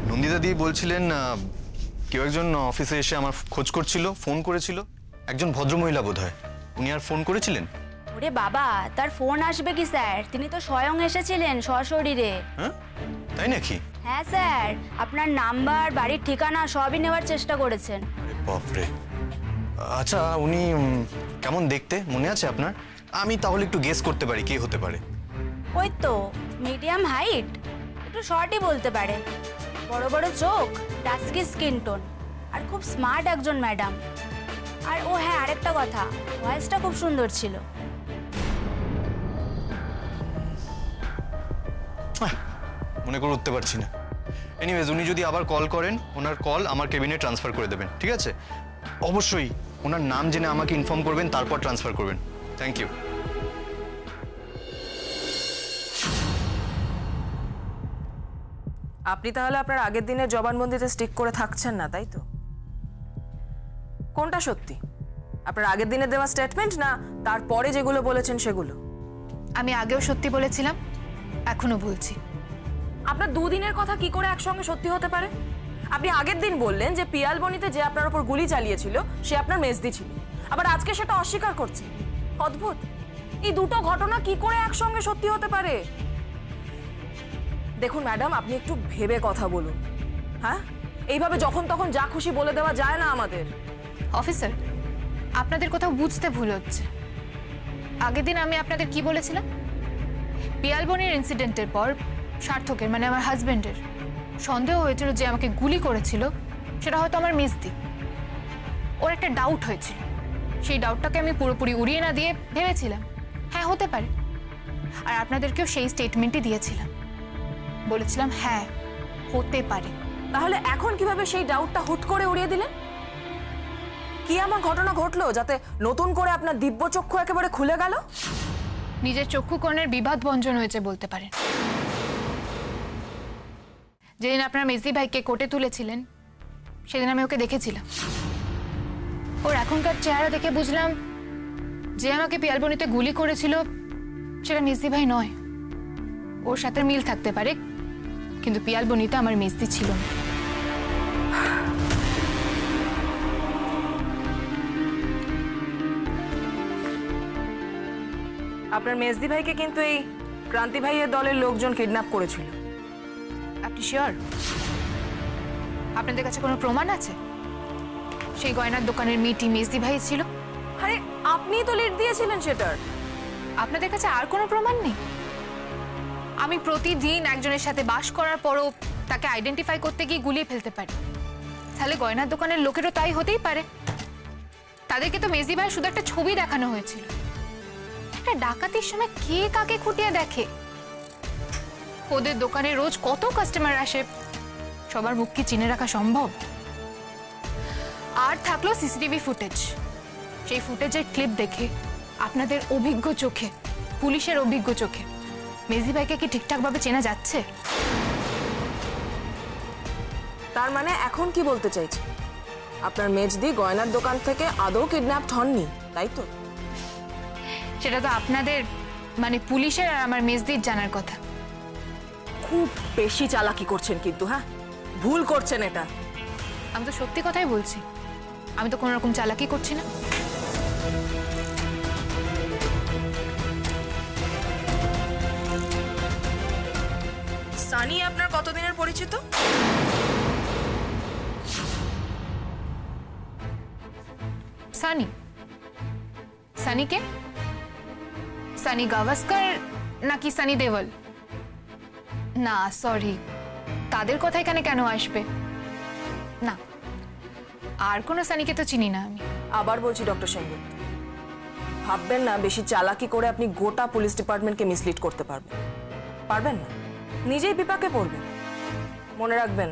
নন্দিতা দি বলছিলেন কেউ একজন অফিসে এসে আমার খোঁজ করছিল, ফোন করেছিল, একজন ভদ্রমহিলা বোধহয়। উনি আর ফোন করেছিলেন? ওরে বাবা, তার ফোন আসবে কি স্যার, তিনি তো স্বয়ং এসেছিলেন সশরীরে। হ্যাঁ, তাই নাকি? হ্যাঁ স্যার, আপনার নাম্বার, বাড়ির ঠিকানা সবই নেওয়ার চেষ্টা করেছেন। আরে বাপরে। আচ্ছা, উনি কেমন দেখতে মনে আছে আপনার? আমি তাহলে একটু গেস করতে পারি কে হতে পারে। ওই তো মিডিয়াম হাইট, একটু শর্টই বলতে পারে, বড় বড় চোখ, ডাস্কি স্কিন টোন, আর খুব স্মার্ট একজন ম্যাডাম। আর ও হ্যাঁ, আরেকটা কথা, ভয়েসটা খুব সুন্দর ছিল। মনে করে উঠতে পারছি না। এনিওয়েজ, উনি যদি আবার কল করেন, ওনার কল আমার কেবিনে ট্রান্সফার করে দেবেন, ঠিক আছে? অবশ্যই ওনার নাম জেনে আমাকে ইনফর্ম করবেন, তারপর ট্রান্সফার করবেন। Thank you. আপনি তাহলে আপনার আগের দিনের জবানবন্দিতে স্টিক করে থাকছেন না, তাই তো? কোনটা সত্যি, আপনার আগের দিনে দেওয়া স্টেটমেন্ট, না তারপরে যেগুলো বলেছেন সেগুলো? আমি আগেও সত্যি বলেছিলাম, এখনো বলছি। আপনার দুদিনের কথা কি করে একসঙ্গে সত্যি হতে পারে? আপনি আগের দিন বললেন যে পিয়ালবনিতে যে আপনার উপর গুলি চালিয়েছিল সে আপনার মেজদি ছিল, আবার আজকে সেটা অস্বীকার করছে। অদ্ভুত, এই দুটো ঘটনা কি করে একসঙ্গে সত্যি হতে পারে? দেখুন ম্যাডাম, আপনি একটু ভেবে কথা বলুন। হ্যাঁ, এইভাবে যখন তখন যা খুশি বলে দেওয়া যায় না আমাদের। অফিসার, আপনাদের কোথাও বুঝতে ভুল হচ্ছে। আগের দিন আমি আপনাদের কি বলেছিলাম? পিয়ালবনির ইনসিডেন্টের পর সার্থকের, মানে আমার হাজবেন্ডের সন্দেহ হয়েছিল যে আমাকে গুলি করেছিল সেটা হয়তো আমার মেজদি। ওর একটা ডাউট হয়েছিল, সেই ডাউটটাকে আমি পুরোপুরি উড়িয়ে না দিয়ে ভেবেছিলাম হ্যাঁ হতে পারে। আর আপনাদেরকেও সেই স্টেটমেন্টই দিয়েছিলাম, বলেছিলাম হ্যাঁ হতে পারে। তাহলে এখন কিভাবে সেই ডাউটটা হুট করে উড়িয়ে দিলেন? কি এমন ঘটনা ঘটলো যাতে নতুন করে আপনার দিব্যচক্ষু একেবারে খুলে গেল? নিজের চক্ষুকর্ণের বিবাদ ভঞ্জন হয়েছে বলতে পারেন। যেদিন আপনার মেজদি ভাইকে কোর্টে তুলেছিলেন সেদিন আমি ওকে দেখেছিলাম। ওর এখনকার চেহারা দেখে বুঝলাম যে আমাকে পিয়ালবনিতে গুলি করেছিল সেটা মেজদি ভাই নয়। ওর সাথে মিল থাকতে পারে, কিন্তু কিন্তু পিয়াল বনিতে আমার মেজদি ছিল না। আপনার মেজদি ভাইকে কিন্তু এই ক্রান্তি ভাইয়ের দলের লোকজন কিডন্যাপ করেছিল। আপনি শিওর? আপনাদের কাছে কোনো প্রমাণ আছে সেই গয়নার দোকানের মেয়েটি মেজদি ভাই ছিল? আরে আপনিই তো লিড দিয়েছিলেন সেটার। আপনাদের কাছে আর কোনো প্রমাণ নেই? আমি প্রতিদিন একজনের সাথে বাস করার পরও তাকে আইডেন্টিফাই করতে গিয়ে গুলিয়ে ফেলতে পারি, তাহলে গয়নার দোকানের লোকেরও তাই হতেই পারে। তাদেরকে তো মেজদি ভাই শুধু একটা ছবি দেখানো হয়েছিল। একটা ডাকাতির সময় কে কাকে খুঁটিয়ে দেখে? ওদের দোকানে রোজ কত কাস্টমার আসে, সবার মুখ কি চিনে রাখা সম্ভব? আর থাকলো সিসিটিভি ফুটেজ। সেই ফুটেজের ক্লিপ দেখে আপনাদের অভিজ্ঞ চোখে, পুলিশের অভিজ্ঞ চোখে মেজদি ভাইকে কি ঠিকঠাকভাবে চেনা যাচ্ছে? তার মানে এখন কি বলতে চাইছে? আপনার মেজদি গয়নার দোকান থেকে আদৌ কিডন্যাপড হননি, তাই তো? সেটা তো আপনাদের মানে পুলিশের আর আমার মেজদির জানার কথা। খুব বেশি চালাকি করছেন কিন্তু, হ্যাঁ ভুল করছেন এটা। আমি তো সত্যি কথাই বলছি, আমি তো কোনো রকম চালাকি করছি না। সানি আপনার কতদিনের পরিচিত? সানি? সানি কে? সানি গাভাস্কর নাকি সানি দেওল? না সরি, তাদের কথা এখানে কেন আসবে? না, আর কোনো সানিকে তো চিনি না আমি। আবার বলছি ডক্টর সেনগুপ্ত, ভাববেন না বেশি চালাকি করে আপনি গোটা পুলিশ ডিপার্টমেন্টকে মিসলিড করতে পারবেন। পারবেন না, নিজেই বিপাকে পড়বেন। মনে রাখবেন,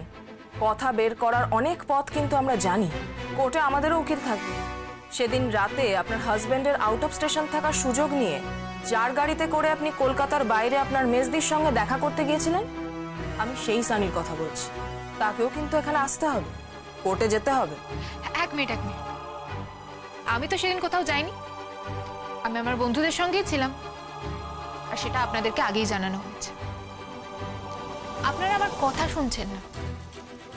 কথা বের করার অনেক পথ কিন্তু আমরা জানি। কোর্টে আমাদেরও উকিল থাকবে। সেদিন রাতে আপনার হাজবেন্ডের আউট অফ স্টেশন থাকার সুযোগ নিয়ে যার গাড়িতে করে আপনি কলকাতার বাইরে আপনার মেজদির সঙ্গে দেখা করতে গিয়েছিলেন, আমি সেই সানির কথা বলছি। তাকেও কিন্তু এখানে আসতে হবে, কোর্টে যেতে হবে। এক মিনিট। আমি তো সেদিন কোথাও যাইনি, আমি আমার বন্ধুদের সঙ্গেই ছিলাম, আর সেটা আপনাদেরকে আগেই জানানো হয়েছে। আপনারা আমার কথা শুনছেন না,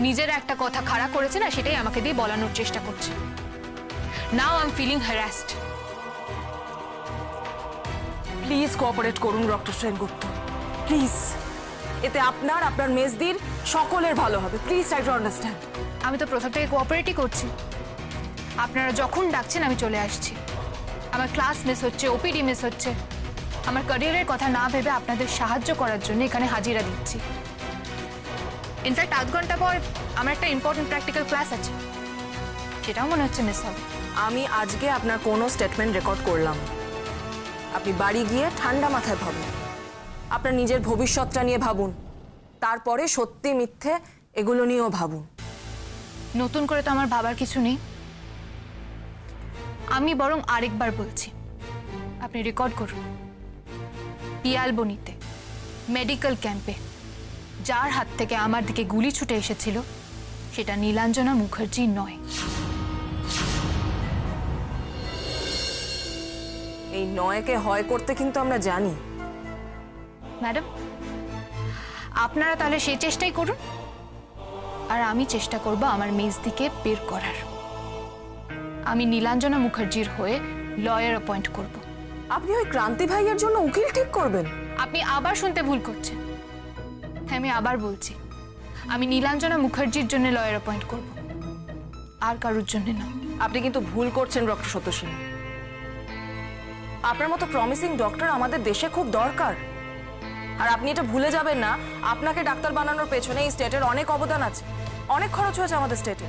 নিজেরা একটা কথা খাড়া করেছেন আর সেটাই আমাকে দিয়ে বলানোর চেষ্টা করছে। Now I am feeling harassed. Please cooperate করুন ডক্টর সেনগুপ্ত, প্লিজ। এতে আপনার মেজদির সকলের ভালো হবে। Please try to understand. আমি তো প্রথম থেকে কোঅপারেটই করছি। আপনারা যখন ডাকছেন আমি চলে আসছি। আমার ক্লাস মিস হচ্ছে, ওপিডি মিস হচ্ছে, আমার ক্যারিয়ারের কথা না ভেবে আপনাদের সাহায্য করার জন্য এখানে হাজিরা দিচ্ছি। ইনফ্যাক্ট আধ ঘন্টা পর আমার একটা ইম্পর্টেন্ট প্র্যাকটিক্যাল ক্লাস আছে, সেটাও মনে হচ্ছে মিস হবে। আমি আজকে আপনার কোনো স্টেটমেন্ট রেকর্ড করলাম। আপনি বাড়ি গিয়ে ঠান্ডা মাথায় ভাবুন, আপনার নিজের ভবিষ্যৎটা নিয়ে ভাবুন, তারপরে সত্যি মিথ্যে এগুলো নিয়েও ভাবুন। নতুন করে তো আমার ভাবার কিছু নেই। আমি বরং আরেকবার বলছি, আপনি রেকর্ড করুন। পিয়াল বনিতে মেডিকেল ক্যাম্পে যার হাত থেকে আমার দিকে গুলি ছুটে এসেছিল সেটা নীলাঞ্জনা মুখার্জি নয়। এই নয়কে হয় করতে কিন্তু আমরা জানি। ম্যাডাম, আপনারা তাহলে সেই চেষ্টাই করুন, আর আমি চেষ্টা করব আমার মেজদিকে বের করার। আমি নীলাঞ্জনা মুখার্জির হয়ে লয়ার অ্যাপয়েন্ট করব। আপনি ওই ক্রান্তি ভাইয়ের জন্য উকিল ঠিক করবেন? আপনি আবার শুনতে ভুল করছেন। হ্যাঁ, আমি আবার বলছি, আমি নীলাঞ্জনা মুখার্জির জন্য লয়ার অ্যাপয়েন্ট করব, আর কারোর জন্য না। আপনি কিন্তু ভুল করছেন ডক্টর সত্যসেন। আপনার মতো প্রমিসিং ডক্টর আমাদের দেশে খুব দরকার। আর আপনি এটা ভুলে যাবেন না, আপনাকে ডাক্তার বানানোর পেছনে এই স্টেটের অনেক অবদান আছে, অনেক খরচ হয়েছে আমাদের স্টেটে।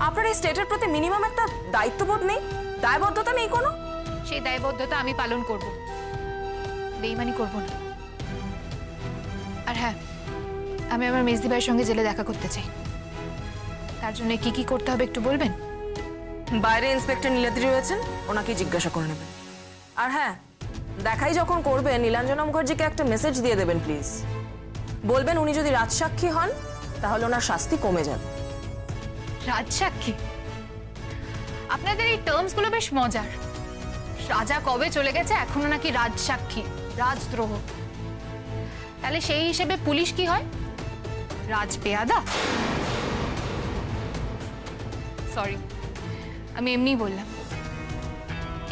আপনার এই স্টেটের প্রতি মিনিমাম একটা দায়িত্ববোধ নেই, দায়বদ্ধতা নেই কোনো? সেই দায়বদ্ধতা আমি পালন করব, বেইমানি করব না। আর হ্যাঁ, আমি আমার মেজদি ভাইয়ের সঙ্গে জেলে দেখা করতে চাই। তার জন্য কি কি করতে হবে একটু বলবেন? বাইরে ইন্সপেক্টর নীলাদ্রি রয়েছেন, ওনাকে জিজ্ঞাসা করে নেবেন। আর হ্যাঁ, দেখাই যখন করবেন নীলাঞ্জনা মুখার্জিকে একটা মেসেজ দিয়ে দেবেন প্লিজ। বলবেন উনি যদি রাজসাক্ষী হন তাহলে ওনার শাস্তি কমে যাবে। রাজসাক্ষী? আপনাদের এই টার্মসগুলো বেশ মজার। রাজা কবে চলে গেছে, এখনো নাকি রাজসাক্ষী, রাজদ্রোহ। তাহলে সেই হিসেবে পুলিশ কি হয়? রাজ পেয়াদা? সরি, আমি এমনিই বললাম।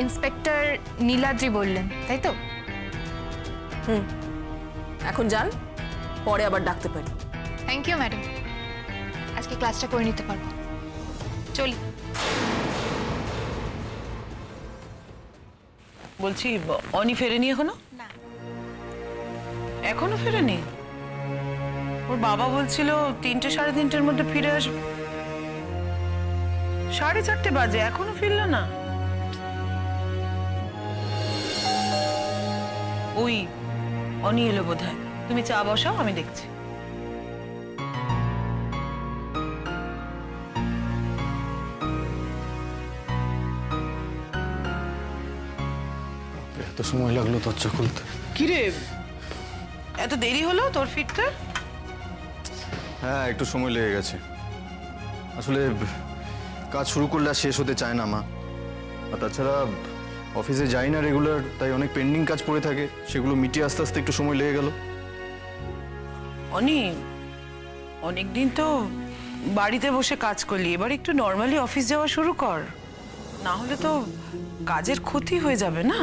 ইন্সপেক্টর নীলাদ্রি বললেন, তাই তো? এখন যান, পরে আবার ডাকতে পারি। থ্যাংক ইউ ম্যাডাম, আজকে ক্লাসটা করে নিতে পারবো। চলি। বলছি অনি ফেরেনি এখনো? না। এখনো ফেরেনি? ওর বাবা বলছিল 3টে 3:30-এর মধ্যে ফিরে আসবে। 4:30 বাজে, এখনো ফিরল না। ওই অনি এলো বোধহয়। তুমি চা বসাও, আমি দেখছি। এত সময় লাগলো দরজা খুলতে। কিরে, এত দেরি হলো তোর ফিরতে? হ্যাঁ, একটু সময় লেগে গেছে। আসলে কাজ শুরু করলে আর শেষ হতে চায় না মা। আর তাছাড়া অফিসে যাই না রেগুলার, তাই অনেক পেন্ডিং কাজ পড়ে থাকে, সেগুলো মিটিয়ে আস্তে আস্তে একটু সময় লেগে গেল। অনি, অনেকদিন তো বাড়িতে বসে কাজ করলি, এবার একটু নর্মালি অফিস যাওয়া শুরু কর, না হলে তো কাজের ক্ষতি হয়ে যাবে না?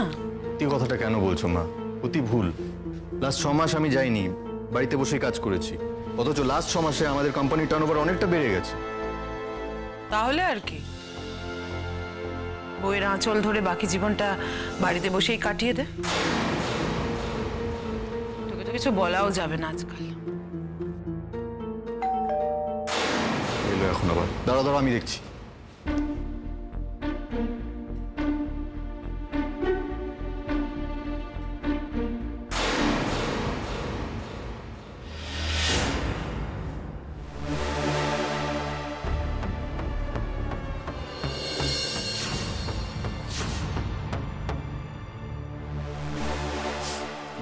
তুই কথাটা কেন বলছো মা? অতি ভুল। লাস্ট 6 মাস আমি যাইনি, বাড়িতে বসেই কাজ করেছি, অথচ লাস্ট 6 মাসে আমাদের কোম্পানির টার্নওভার অনেকটা বেড়ে গেছে। তাহলে আর কি, বইয়ের আঁচল ধরে বাকি জীবনটা বাড়িতে বসেই কাটিয়ে দে। তোকে তো কিছু বলাও যাবে না আজকাল। এলো এখন আবার। দাঁড়া দাঁড়া, আমি দেখছি।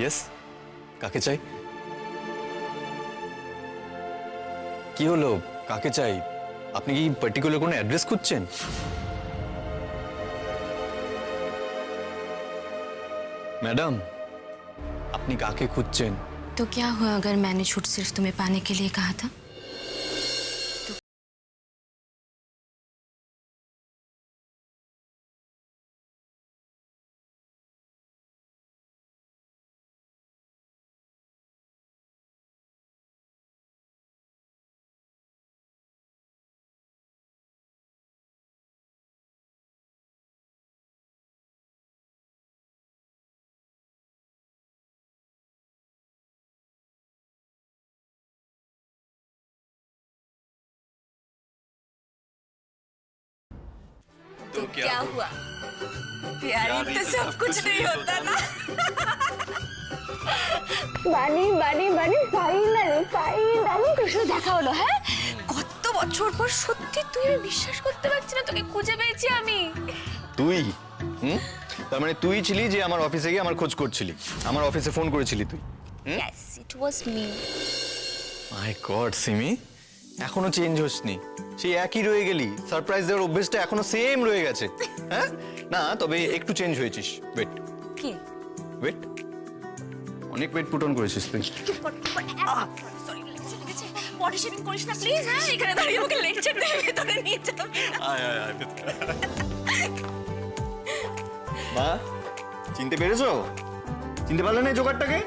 ইয়েস, কাকে চাই? কি হলো, কাকে চাই? আপনি কি পার্টিকুলার কোনো অ্যাড্রেস খুঁজছেন? ম্যাডাম, আপনি কাকে খুঁজছেন? तो क्या हुआ अगर मैंने छूट सिर्फ तुम्हें पाने के लिए कहा था? तो क्या हुआ? प्यारी तो सब कुछ नहीं होता ना। বানি বানি বানি ফাইনালি তো শুধু দেখা হলো। হ্যাঁ, কত বছর পর সত্যি তুই, আমি বিশ্বাস করতে পারছি না তোকে খুঁজে পেয়েছি আমি। তুই? তার মানে তুই ছিলি যে আমার অফিসে গিয়ে আমার খোঁজ করছিলি, আমার অফিসে ফোন করেছিলি তুই? ইয়েস, ইট ওয়াজ মি। মাই গড সিমি, এখনো চেঞ্জ হসনি, সেই একই রয়ে গেলি। সারপ্রাইজ দেওয়ার অভ্যেসটা এখনো সেম রয়ে গেছে। হ্যাঁ না, তবে একটু চেঞ্জ হয়েছিস। ওয়েট কি? ওয়েট, অনেক ওয়েট পুট অন করেছিস তুই। সরি, লেগেছে। বডি শেভিং করিস না প্লিজ। হ্যাঁ, এখানে দাঁড়িয়ে আমাকে লেকচার দেবে, ভেতরে নিয়ে যাবে। আয় আয় আয়। মা, চিনতে পেরেছো? চিনতে পারলে না জোগাড়টাকে?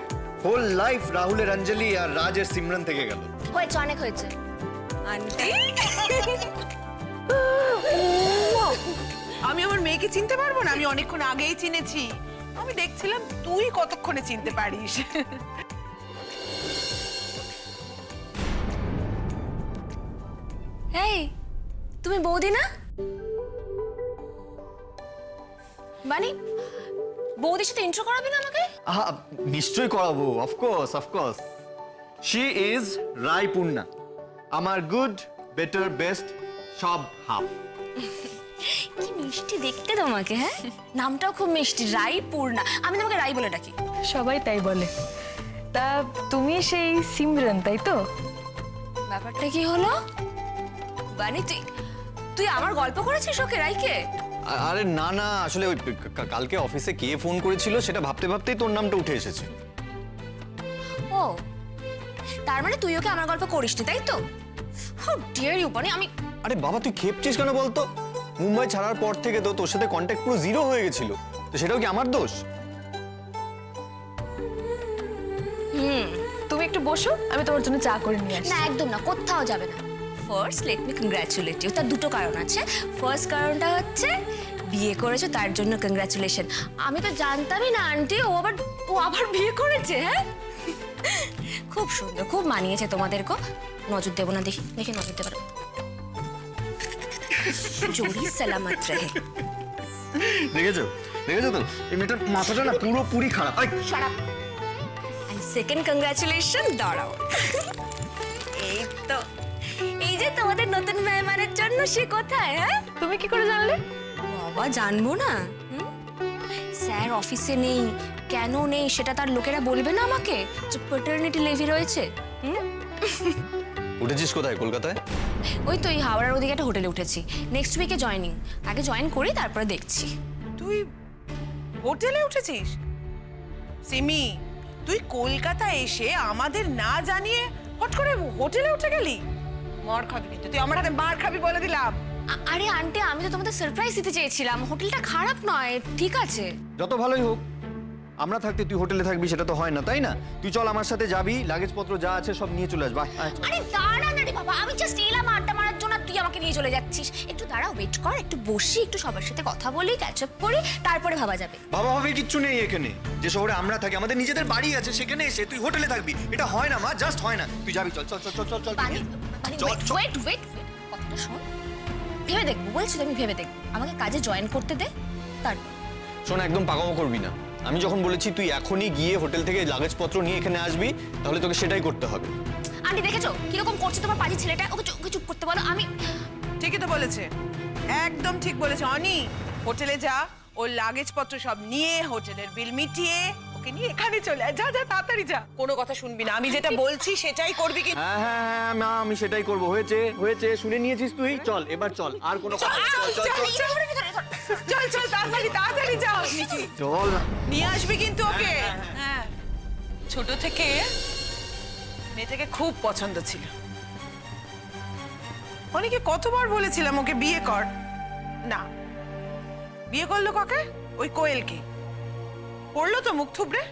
হোল লাইফ রাহুলের অঞ্জলি আর রাজের সিমরন থেকে গেল। হয়েছে, অনেক হয়েছে। আন্টি, আমি আমার মেয়েকে চিনতে পারবো না? আমি অনেকক্ষণ আগেই চিনেছি। আমি দেখছিলাম তুই কতক্ষণে চিনতে পারিস। এই, তুমি বৌদি না? বানি, বৌদির সাথে ইন্ট্রো করাবে না আমাকে? আহা, নিশ্চয়ই করাবো। Of course of course. শি ইজ রায়পূর্ণা, আমার গুড, বেটার, বেস্ট সব হাফ। কি মিষ্টি দেখতে তোমাকে। হ্যাঁ, নামটাও খুব মিষ্টি, রায়পূর্ণা। আমি তোমাকে রাই বলে ডাকি। সবাই তাই বলে। তা তুমি সেই সিমরন, তাই তো? ব্যাপারটা কি হলো? বানি, তুই আমার গল্প করেছিস ওকে, রাইকে? আরে না না, আসলে ওই কালকে অফিসে কে ফোন করেছিল সেটা ভাবতে ভাবতেই তোর নামটা উঠে এসেছে। ও, তার মানে তুই ওকে আমার গল্প করিস নি, তাই তো? হাউ ডিয়ার ইউ বনি। আমি আরে বাবা তুই খেপছিস কেন বলতো? মুম্বাই ছাড়ার পর থেকে তো তোর সাথে কন্ট্যাক্ট পুরো জিরো হয়ে গেছিল, তো সেটাও কি আমার দোষ? তুমি একটু বসো, আমি তোমার জন্য চা করে নিয়ে আসি। না, একদম না, কোথাও যাবে না। First let me congratulate you. তার দুটো কারণ আছে। ফার্স্ট কারণটা হচ্ছে বিয়ে করেছো, তার জন্য কংগ্রাচুলেশন। আমি তো জানতামই না আন্টি ও আবার বিয়ে করেছে। হ্যাঁ, খুব সুন্দর, খুব মানিয়েছে তোমাদেরকে। নজর দেবো না, দেখি দেখি নজর দেবো না। জোড়ি সালামত রহে। দেখেছো দেখেছো তো এই মেয়েটার মাথাটা না পুরোপুরি খারাপ। Shut up. And second congratulation, দাঁড়াও। এই তো, এই যে তোমাদের নতুন মেহমানের জন্য সে কোথায়? হ্যাঁ, তুমি কি করে জানলে? বাবা, জানবো না? স্যার অফিসে নেই, কেন নেই সেটা তার লোকেরা বলবে না আমাকে যে প্যাটার্নিটি লিভে রয়েছে? উঠেছিস কোথায়? কলকাতায়? ওই তো এই হাওড়ার ওদিকে একটা হোটেলে উঠেছি। নেক্সট উইকে জয়েনিং। আগে জয়েন করি, তারপরে দেখছি। তুই হোটেলে উঠেছিস? সিমি, তুই কলকাতা এসে আমাদের না জানিয়ে হট করে হোটেলে উঠে গেলি? মার খাবি কিন্তু, তুই আমার হাতে মার খাবি বলে দিলাম। আরে আন্টি, আমি তো তোমাদের সারপ্রাইজ দিতে চেয়েছিলাম। হোটেলটা খারাপ নয়, ঠিক আছে। যত ভালোই হোক, আমরা থাকতে তুই হোটেলে থাকবি সেটা তো হয় না, তাই না? তুই চল আমার সাথে যাবি, লাগেজপত্র যা আছে সব নিয়ে চলে আসবা। আরে দাঁড়া না রে বাবা, আমি জাস্ট এলাম আড্ডা মারার জন্য, তুই আমাকে নিয়ে চলে যাচ্ছিস। একটু দাঁড়া, ওয়েট কর, একটু বসি, একটু সবার সাথে কথা বলি, ক্যাচ আপ করি, তারপরে ভাবা যাবে। বাবা ভাবির কিচ্ছু নেই এখানে। যে শহরে আমরা থাকি, আমাদের নিজেদের বাড়ি আছে, সেখানে এসে তুই হোটেলে থাকবি, এটা হয় না মা, জাস্ট হয় না। তুই যাবি, চল চল চল চল চল চল। ওয়েট ওয়েট, কথাটা শোন। ভেবে দেখবো বলছি তো, আমি ভেবে দেখবো। আমাকে কাজে জয়েন করতে দে, তারপর। শোন, একদম পাকামো করবি না। আমি যখন বলেছি তুই এখনই গিয়ে হোটেল থেকে লাগেজপত্র নিয়ে এখানে আসবি, তাহলে তোকে সেটাই করতে হবে। আন্টি দেখেছো কিরকম করছে তোমার পাজি ছেলেটা? ওকে চুপ করতে বলো। আমি ঠিকই তো বলেছে, একদম ঠিক বলেছে। অনি, হোটেলে যা, ওর লাগেজপত্র সব নিয়ে হোটেলের বিল মিটিয়ে ওকে নিয়ে এখানে চলে আয়। যা যা, তাড়াতাড়ি যা, কোনো কথা শুনবি না। আমি যেটা বলছি সেটাই করবি। কি হ্যাঁ হ্যাঁ হ্যাঁ মা, আমি সেটাই করবো। হয়েছে হয়েছে, শুনে নিয়েছিস তুই। চল এবার চল, আর কোনো কথা চল চল চল চল, তাড়াতাড়ি তাড়াতাড়ি যাও। চল না। নিয়ে আসবি কিন্তু ওকে। হ্যাঁ, ছোট থেকে মেয়েটাকে খুব পছন্দ ছিল। অনেকে কতবার বলেছিলাম ওকে বিয়ে কর, না, বিয়ে করলো কাকে? ওই কোয়েলকে। পড়লো তো মুখ থুবড়ে।